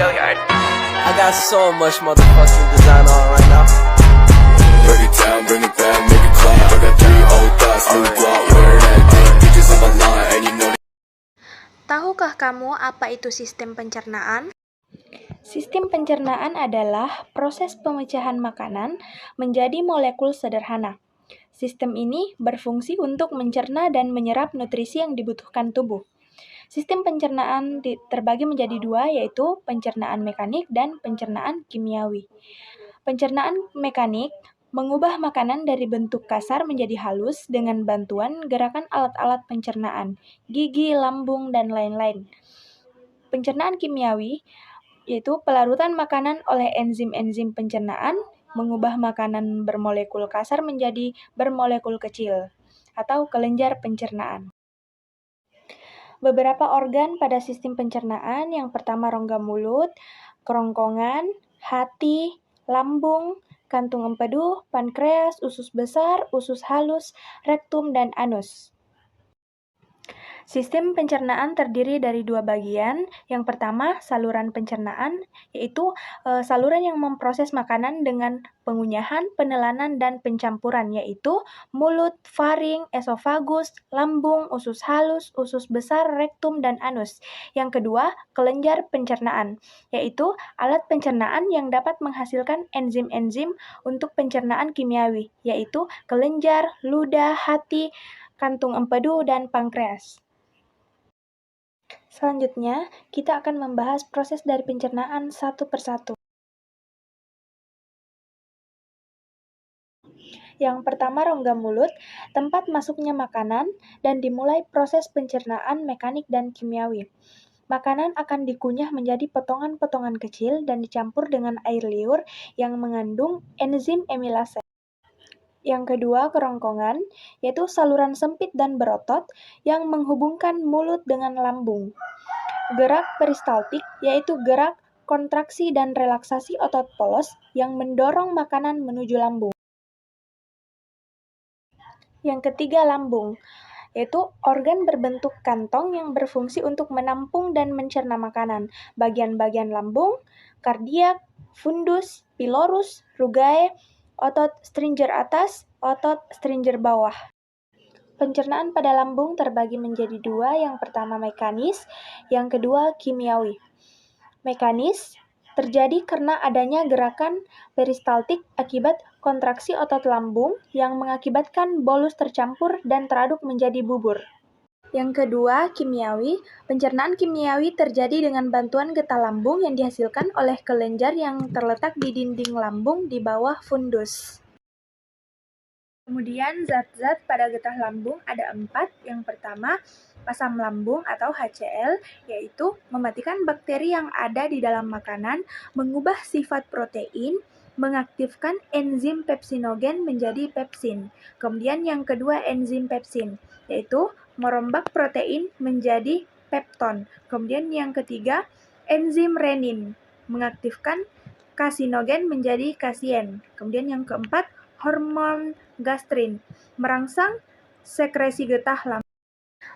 I got so much motherfucking design on right now. Break it down, bring it back, make it clap. I got 3 old thoughts, new guap, wear that thing. Bitches on my line, and you know. Tahukah kamu apa itu sistem pencernaan? Sistem pencernaan adalah proses pemecahan makanan menjadi molekul sederhana. Sistem ini berfungsi untuk mencerna dan menyerap nutrisi yang dibutuhkan tubuh. Sistem pencernaan terbagi menjadi dua, yaitu pencernaan mekanik dan pencernaan kimiawi. Pencernaan mekanik mengubah makanan dari bentuk kasar menjadi halus dengan bantuan gerakan alat-alat pencernaan, gigi, lambung, dan lain-lain. Pencernaan kimiawi yaitu pelarutan makanan oleh enzim-enzim pencernaan mengubah makanan bermolekul kasar menjadi bermolekul kecil atau kelenjar pencernaan. Beberapa organ pada sistem pencernaan, yang pertama rongga mulut, kerongkongan, hati, lambung, kantung empedu, pankreas, usus besar, usus halus, rektum, dan anus. Sistem pencernaan terdiri dari dua bagian. Yang pertama, saluran pencernaan, yaitu saluran yang memproses makanan dengan pengunyahan, penelanan, dan pencampuran, yaitu mulut, faring, esofagus, lambung, usus halus, usus besar, rektum, dan anus. Yang kedua, kelenjar pencernaan, yaitu alat pencernaan yang dapat menghasilkan enzim-enzim untuk pencernaan kimiawi, yaitu kelenjar, ludah, hati, kantung empedu, dan pankreas. Selanjutnya, kita akan membahas proses dari pencernaan satu persatu. Yang pertama, rongga mulut, tempat masuknya makanan, dan dimulai proses pencernaan mekanik dan kimiawi. Makanan akan dikunyah menjadi potongan-potongan kecil dan dicampur dengan air liur yang mengandung enzim amilase. Yang kedua, kerongkongan, yaitu saluran sempit dan berotot yang menghubungkan mulut dengan lambung. Gerak peristaltik, yaitu gerak kontraksi dan relaksasi otot polos yang mendorong makanan menuju lambung. Yang ketiga, lambung, yaitu organ berbentuk kantong yang berfungsi untuk menampung dan mencerna makanan. Bagian-bagian lambung, kardiak, fundus, pylorus, rugae, otot stringer atas, otot stringer bawah. Pencernaan pada lambung terbagi menjadi dua, yang pertama mekanis, yang kedua kimiawi. Mekanis terjadi karena adanya gerakan peristaltik akibat kontraksi otot lambung yang mengakibatkan bolus tercampur dan teraduk menjadi bubur. Yang kedua, kimiawi. Pencernaan kimiawi terjadi dengan bantuan getah lambung yang dihasilkan oleh kelenjar yang terletak di dinding lambung di bawah fundus. Kemudian zat-zat pada getah lambung ada 4. Yang pertama, asam lambung atau HCl, yaitu mematikan bakteri yang ada di dalam makanan, mengubah sifat protein, mengaktifkan enzim pepsinogen menjadi pepsin. Kemudian yang kedua, enzim pepsin, yaitu merombak protein menjadi pepton. Kemudian yang ketiga, enzim renin, mengaktifkan kasinogen menjadi kasien. Kemudian yang keempat, hormon gastrin, merangsang sekresi getah lambung.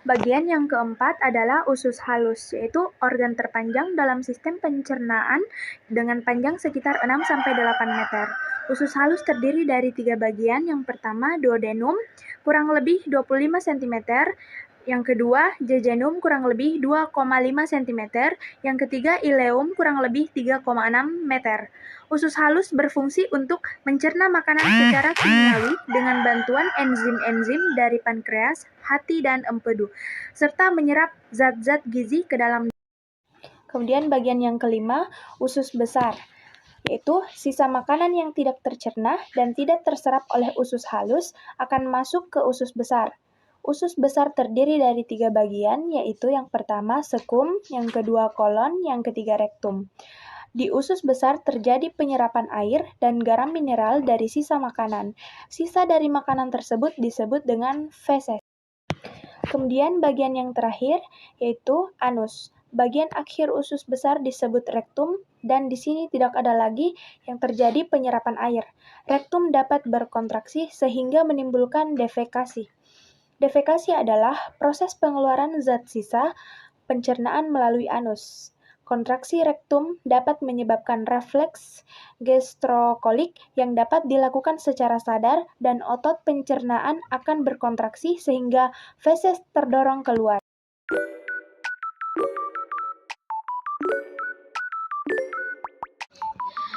Bagian yang keempat adalah usus halus, yaitu organ terpanjang dalam sistem pencernaan dengan panjang sekitar 6-8 meter. Usus halus terdiri dari 3 bagian. Yang pertama, duodenum, kurang lebih 25 cm. Yang kedua, jejunum, kurang lebih 2,5 cm. Yang ketiga, ileum, kurang lebih 3,6 meter. Usus halus berfungsi untuk mencerna makanan secara kimiawi dengan bantuan enzim-enzim dari pankreas, hati, dan empedu, serta menyerap zat-zat gizi ke dalam. Kemudian bagian yang kelima, usus besar, yaitu sisa makanan yang tidak tercerna dan tidak terserap oleh usus halus akan masuk ke usus besar. Usus besar terdiri dari 3 bagian, yaitu yang pertama sekum, yang kedua kolon, yang ketiga rektum. Di usus besar terjadi penyerapan air dan garam mineral dari sisa makanan. Sisa dari makanan tersebut disebut dengan feses. Kemudian bagian yang terakhir yaitu anus. Bagian akhir usus besar disebut rektum dan di sini tidak ada lagi yang terjadi penyerapan air. Rektum dapat berkontraksi sehingga menimbulkan defekasi. Defekasi adalah proses pengeluaran zat sisa pencernaan melalui anus. Kontraksi rektum dapat menyebabkan refleks gastrokolik yang dapat dilakukan secara sadar dan otot pencernaan akan berkontraksi sehingga feses terdorong keluar.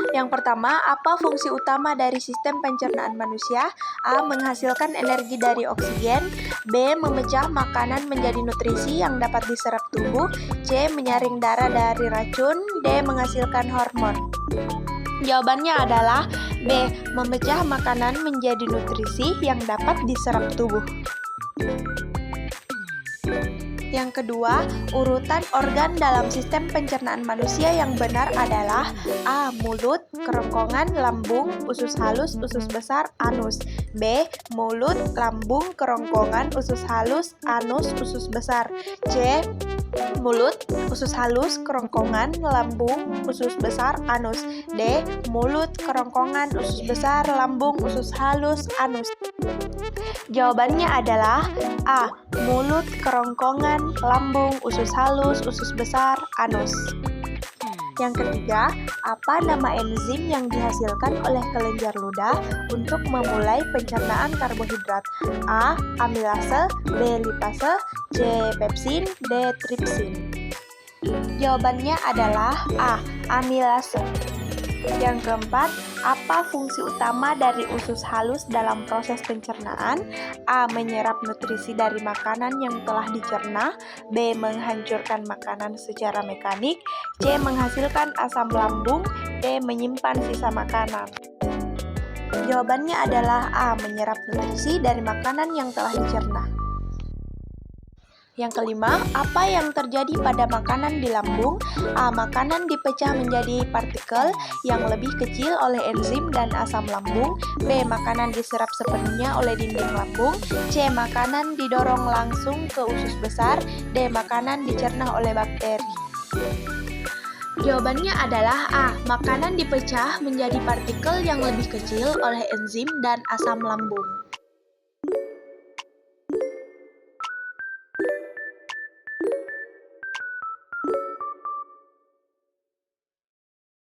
Yang pertama, apa fungsi utama dari sistem pencernaan manusia? A. Menghasilkan energi dari oksigen. B. Memecah makanan menjadi nutrisi yang dapat diserap tubuh. C. Menyaring darah dari racun. D. Menghasilkan hormon. Jawabannya adalah B. Memecah makanan menjadi nutrisi yang dapat diserap tubuh. Yang kedua, urutan organ dalam sistem pencernaan manusia yang benar adalah A. Mulut, kerongkongan, lambung, usus halus, usus besar, anus. B. Mulut, lambung, kerongkongan, usus halus, anus, usus besar. C. Mulut, usus halus, kerongkongan, lambung, usus besar, anus. D. Mulut, kerongkongan, usus besar, lambung, usus halus, anus. Jawabannya adalah A. Mulut, kerongkongan, lambung, usus halus, usus besar, anus. Yang ketiga, apa nama enzim yang dihasilkan oleh kelenjar ludah untuk memulai pencernaan karbohidrat? A. Amilase, B. lipase, C. pepsin, D. tripsin. Jawabannya adalah A. Amilase. Yang keempat, apa fungsi utama dari usus halus dalam proses pencernaan? A. Menyerap nutrisi dari makanan yang telah dicerna. B. Menghancurkan makanan secara mekanik. C. Menghasilkan asam lambung. D. Menyimpan sisa makanan. Jawabannya adalah A. Menyerap nutrisi dari makanan yang telah dicerna. Yang kelima, apa yang terjadi pada makanan di lambung? A. Makanan dipecah menjadi partikel yang lebih kecil oleh enzim dan asam lambung. B. Makanan diserap sepenuhnya oleh dinding lambung. C. Makanan didorong langsung ke usus besar. D. Makanan dicerna oleh bakteri. Jawabannya adalah A. Makanan dipecah menjadi partikel yang lebih kecil oleh enzim dan asam lambung.